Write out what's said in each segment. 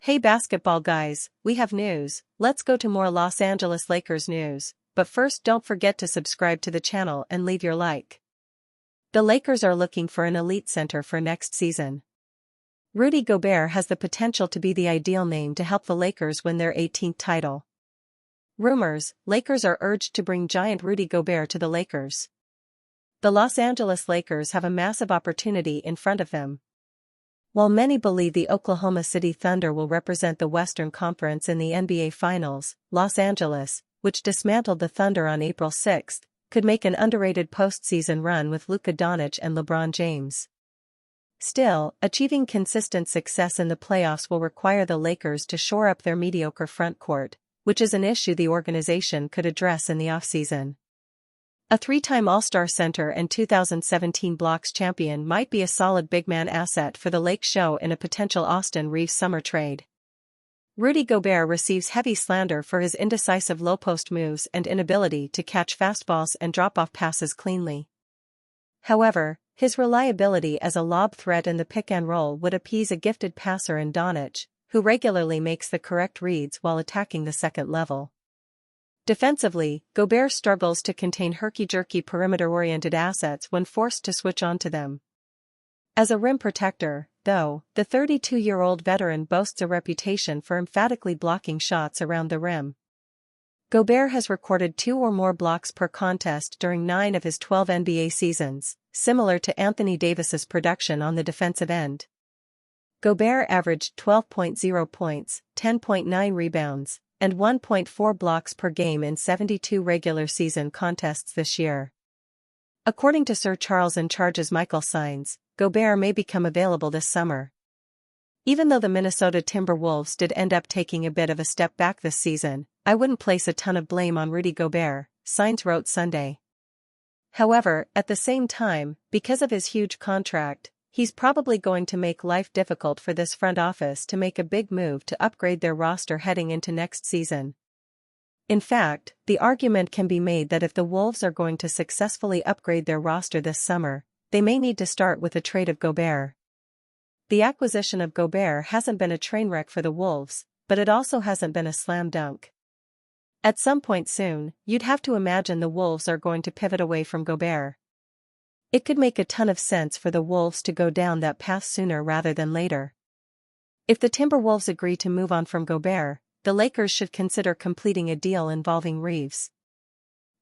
Hey basketball guys, we have news. Let's go to more Los Angeles Lakers news, but first don't forget to subscribe to the channel and leave your like. The Lakers are looking for an elite center for next season. Rudy Gobert has the potential to be the ideal name to help the Lakers win their 18th title. Rumors: Lakers are urged to bring giant Rudy Gobert to the Lakers. The Los Angeles Lakers have a massive opportunity in front of them. While many believe the Oklahoma City Thunder will represent the Western Conference in the NBA Finals, Los Angeles, which dismantled the Thunder on April 6, could make an underrated postseason run with Luka Doncic and LeBron James. Still, achieving consistent success in the playoffs will require the Lakers to shore up their mediocre frontcourt, which is an issue the organization could address in the offseason. A three-time All-Star center and 2017 Blocks champion might be a solid big-man asset for the Lake Show in a potential Austin Reaves summer trade. Rudy Gobert receives heavy slander for his indecisive low-post moves and inability to catch fastballs and drop-off passes cleanly. However, his reliability as a lob threat in the pick-and-roll would appease a gifted passer in Doncic, who regularly makes the correct reads while attacking the second level. Defensively, Gobert struggles to contain herky-jerky perimeter-oriented assets when forced to switch onto them. As a rim protector, though, the 32-year-old veteran boasts a reputation for emphatically blocking shots around the rim. Gobert has recorded 2 or more blocks per contest during 9 of his 12 NBA seasons, similar to Anthony Davis's production on the defensive end. Gobert averaged 12.0 points, 10.9 rebounds, and 1.4 blocks per game in 72 regular season contests this year. According to Sir Charles in Charge's Michael Sines, Gobert may become available this summer. Even though the Minnesota Timberwolves did end up taking a bit of a step back this season, I wouldn't place a ton of blame on Rudy Gobert, Sines wrote Sunday. However, at the same time, because of his huge contract, he's probably going to make life difficult for this front office to make a big move to upgrade their roster heading into next season. In fact, the argument can be made that if the Wolves are going to successfully upgrade their roster this summer, they may need to start with a trade of Gobert. The acquisition of Gobert hasn't been a train wreck for the Wolves, but it also hasn't been a slam dunk. At some point soon, you'd have to imagine the Wolves are going to pivot away from Gobert. It could make a ton of sense for the Wolves to go down that path sooner rather than later. If the Timberwolves agree to move on from Gobert, the Lakers should consider completing a deal involving Reaves.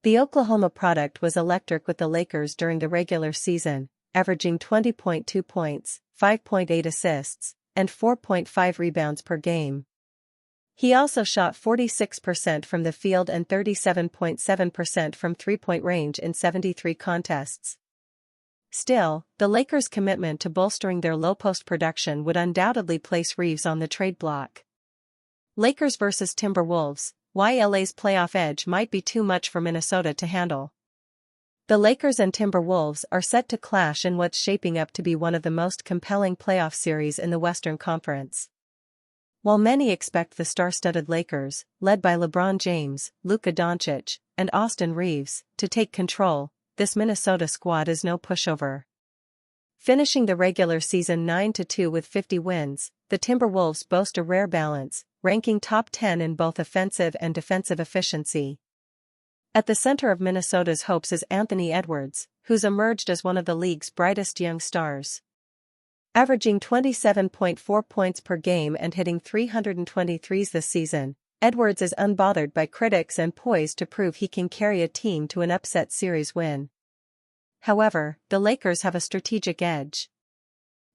The Oklahoma product was electric with the Lakers during the regular season, averaging 20.2 points, 5.8 assists, and 4.5 rebounds per game. He also shot 46% from the field and 37.7% from three-point range in 73 contests. Still, the Lakers' commitment to bolstering their low-post production would undoubtedly place Reaves on the trade block. Lakers vs. Timberwolves: why LA's playoff edge might be too much for Minnesota to handle. The Lakers and Timberwolves are set to clash in what's shaping up to be one of the most compelling playoff series in the Western Conference. While many expect the star-studded Lakers, led by LeBron James, Luka Doncic, and Austin Reaves, to take control, this Minnesota squad is no pushover. Finishing the regular season 9-2 with 50 wins, the Timberwolves boast a rare balance, ranking top 10 in both offensive and defensive efficiency. At the center of Minnesota's hopes is Anthony Edwards, who's emerged as one of the league's brightest young stars. Averaging 27.4 points per game and hitting 323s this season, Edwards is unbothered by critics and poised to prove he can carry a team to an upset series win. However, the Lakers have a strategic edge.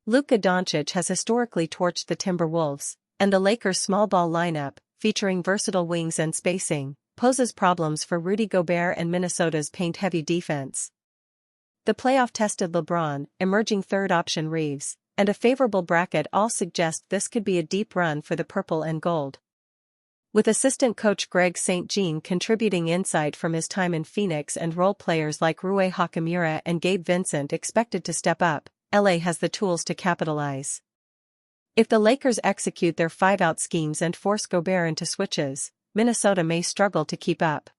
Luka Doncic has historically torched the Timberwolves, and the Lakers' small ball lineup, featuring versatile wings and spacing, poses problems for Rudy Gobert and Minnesota's paint-heavy defense. The playoff-tested LeBron, emerging third-option Reaves, and a favorable bracket all suggest this could be a deep run for the purple and gold. With assistant coach Greg St. Jean contributing insight from his time in Phoenix and role players like Rui Hachimura and Gabe Vincent expected to step up, LA has the tools to capitalize. If the Lakers execute their 5-out schemes and force Gobert into switches, Minnesota may struggle to keep up.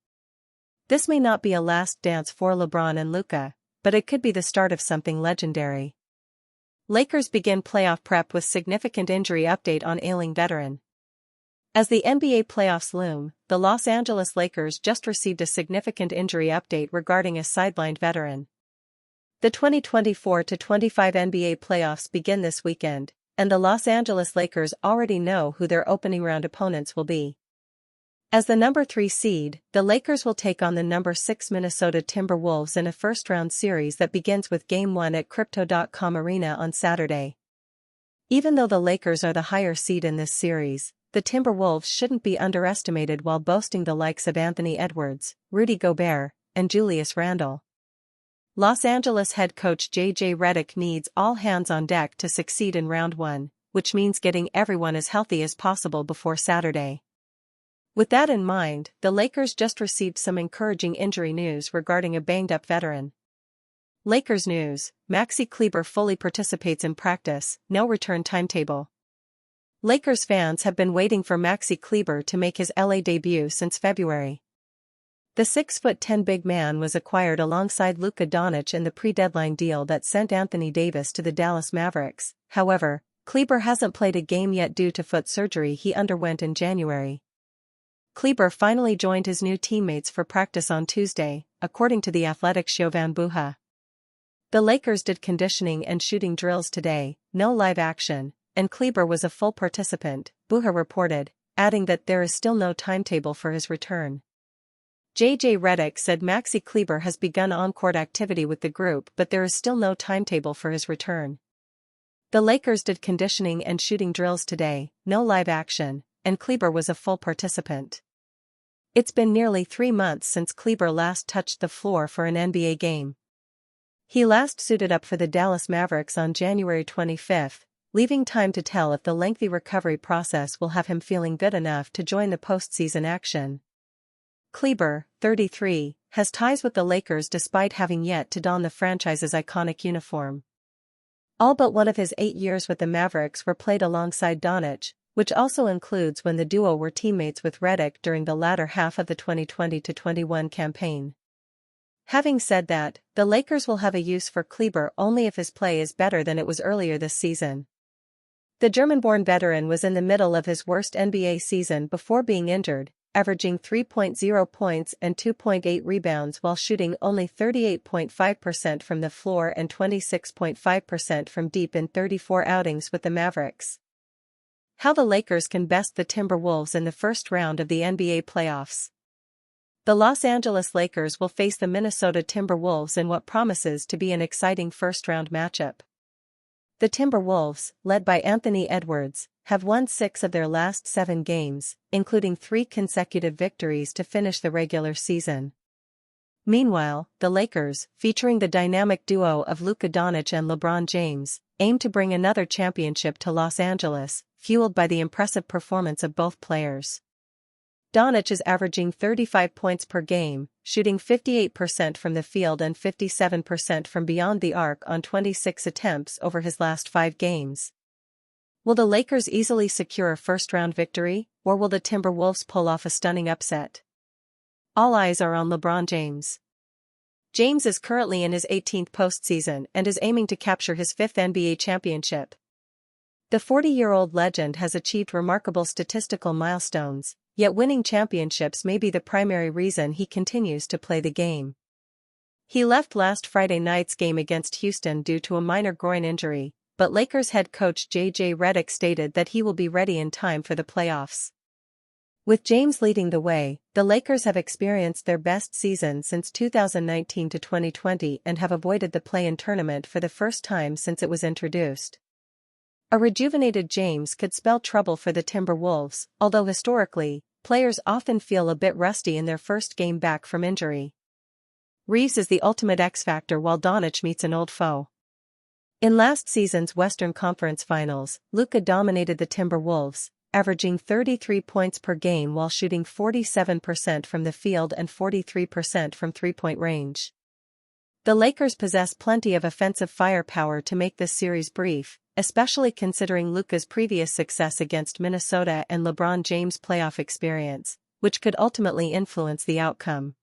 This may not be a last dance for LeBron and Luka, but it could be the start of something legendary. Lakers begin playoff prep with significant injury update on ailing veteran. As the NBA playoffs loom, the Los Angeles Lakers just received a significant injury update regarding a sidelined veteran. The 2024-25 NBA playoffs begin this weekend, and the Los Angeles Lakers already know who their opening round opponents will be. As the number 3 seed, the Lakers will take on the number 6 Minnesota Timberwolves in a first-round series that begins with Game 1 at Crypto.com Arena on Saturday. Even though the Lakers are the higher seed in this series, the Timberwolves shouldn't be underestimated while boasting the likes of Anthony Edwards, Rudy Gobert, and Julius Randle. Los Angeles head coach J.J. Redick needs all hands on deck to succeed in round 1, which means getting everyone as healthy as possible before Saturday. With that in mind, the Lakers just received some encouraging injury news regarding a banged-up veteran. Lakers news: Maxi Kleber fully participates in practice, no return timetable. Lakers fans have been waiting for Maxi Kleber to make his LA debut since February. The 6'10" big man was acquired alongside Luka Doncic in the pre-deadline deal that sent Anthony Davis to the Dallas Mavericks. However, Kleber hasn't played a game yet due to foot surgery he underwent in January. Kleber finally joined his new teammates for practice on Tuesday, according to The Athletic's Jovan Buha. The Lakers did conditioning and shooting drills today, no live action, and Kleber was a full participant, Buha reported, adding that there is still no timetable for his return. J.J. Redick said Maxi Kleber has begun on-court activity with the group but there is still no timetable for his return. The Lakers did conditioning and shooting drills today, no live action, and Kleber was a full participant. It's been nearly 3 months since Kleber last touched the floor for an NBA game. He last suited up for the Dallas Mavericks on January 25, leaving time to tell if the lengthy recovery process will have him feeling good enough to join the postseason action. Kleber, 33, has ties with the Lakers despite having yet to don the franchise's iconic uniform. All but one of his 8 years with the Mavericks were played alongside Doncic, which also includes when the duo were teammates with Redick during the latter half of the 2020-21 campaign. Having said that, the Lakers will have a use for Kleber only if his play is better than it was earlier this season. The German-born veteran was in the middle of his worst NBA season before being injured, averaging 3.0 points and 2.8 rebounds while shooting only 38.5% from the floor and 26.5% from deep in 34 outings with the Mavericks. How the Lakers can best the Timberwolves in the first round of the NBA playoffs. The Los Angeles Lakers will face the Minnesota Timberwolves in what promises to be an exciting first-round matchup. The Timberwolves, led by Anthony Edwards, have won 6 of their last 7 games, including 3 consecutive victories to finish the regular season. Meanwhile, the Lakers, featuring the dynamic duo of Luka Doncic and LeBron James, aim to bring another championship to Los Angeles, fueled by the impressive performance of both players. Doncic is averaging 35 points per game, shooting 58% from the field and 57% from beyond the arc on 26 attempts over his last 5 games. Will the Lakers easily secure a first-round victory, or will the Timberwolves pull off a stunning upset? All eyes are on LeBron James. James is currently in his 18th postseason and is aiming to capture his 5th NBA championship. The 40-year-old legend has achieved remarkable statistical milestones, yet winning championships may be the primary reason he continues to play the game. He left last Friday night's game against Houston due to a minor groin injury, but Lakers head coach J.J. Redick stated that he will be ready in time for the playoffs. With James leading the way, the Lakers have experienced their best season since 2019-2020 and have avoided the play-in tournament for the first time since it was introduced. A rejuvenated James could spell trouble for the Timberwolves, although historically, players often feel a bit rusty in their first game back from injury. Reeves is the ultimate X-factor while Doncic meets an old foe. In last season's Western Conference Finals, Luka dominated the Timberwolves, averaging 33 points per game while shooting 47% from the field and 43% from three-point range. The Lakers possess plenty of offensive firepower to make this series brief, especially considering Luka's previous success against Minnesota and LeBron James' playoff experience, which could ultimately influence the outcome.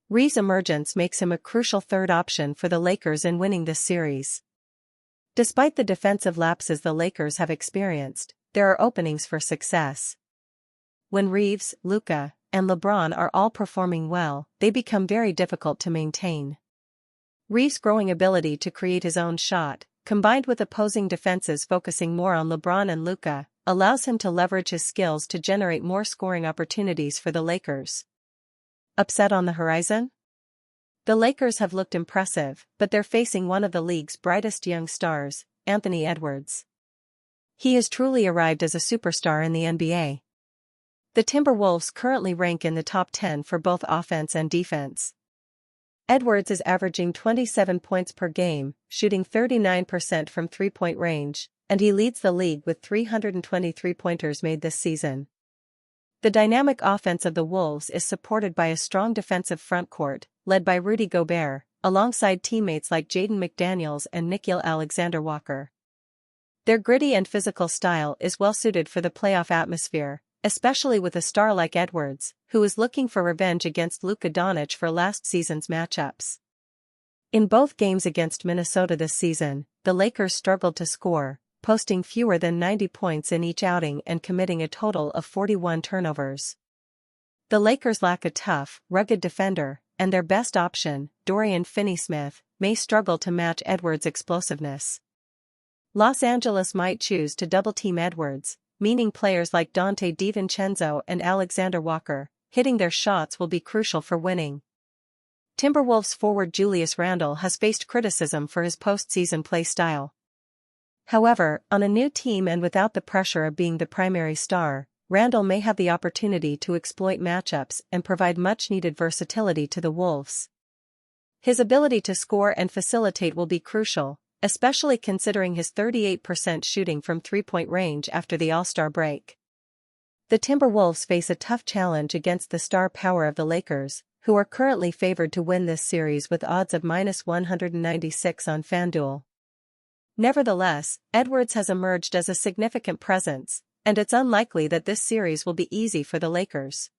Reeves' emergence makes him a crucial third option for the Lakers in winning this series. Despite the defensive lapses the Lakers have experienced, there are openings for success. When Reeves, Luka, and LeBron are all performing well, they become very difficult to maintain. Reeves' growing ability to create his own shot, combined with opposing defenses focusing more on LeBron and Luka, allows him to leverage his skills to generate more scoring opportunities for the Lakers. Upset on the horizon? The Lakers have looked impressive, but they're facing one of the league's brightest young stars, Anthony Edwards. He has truly arrived as a superstar in the NBA. The Timberwolves currently rank in the top 10 for both offense and defense. Edwards is averaging 27 points per game, shooting 39% from three-point range, and he leads the league with 323 pointers made this season. The dynamic offense of the Wolves is supported by a strong defensive frontcourt, led by Rudy Gobert, alongside teammates like Jaden McDaniels and Nickeil Alexander-Walker. Their gritty and physical style is well suited for the playoff atmosphere, especially with a star like Edwards, who is looking for revenge against Luka Doncic for last season's matchups. In both games against Minnesota this season, the Lakers struggled to score, posting fewer than 90 points in each outing and committing a total of 41 turnovers. The Lakers lack a tough, rugged defender, and their best option, Dorian Finney-Smith, may struggle to match Edwards' explosiveness. Los Angeles might choose to double-team Edwards, meaning players like Dante DiVincenzo and Alexander Walker, hitting their shots will be crucial for winning. Timberwolves forward Julius Randle has faced criticism for his postseason play style. However, on a new team and without the pressure of being the primary star, Randle may have the opportunity to exploit matchups and provide much-needed versatility to the Wolves. His ability to score and facilitate will be crucial, especially considering his 38% shooting from three-point range after the All-Star break. The Timberwolves face a tough challenge against the star power of the Lakers, who are currently favored to win this series with odds of -196 on FanDuel. Nevertheless, Edwards has emerged as a significant presence, and it's unlikely that this series will be easy for the Lakers.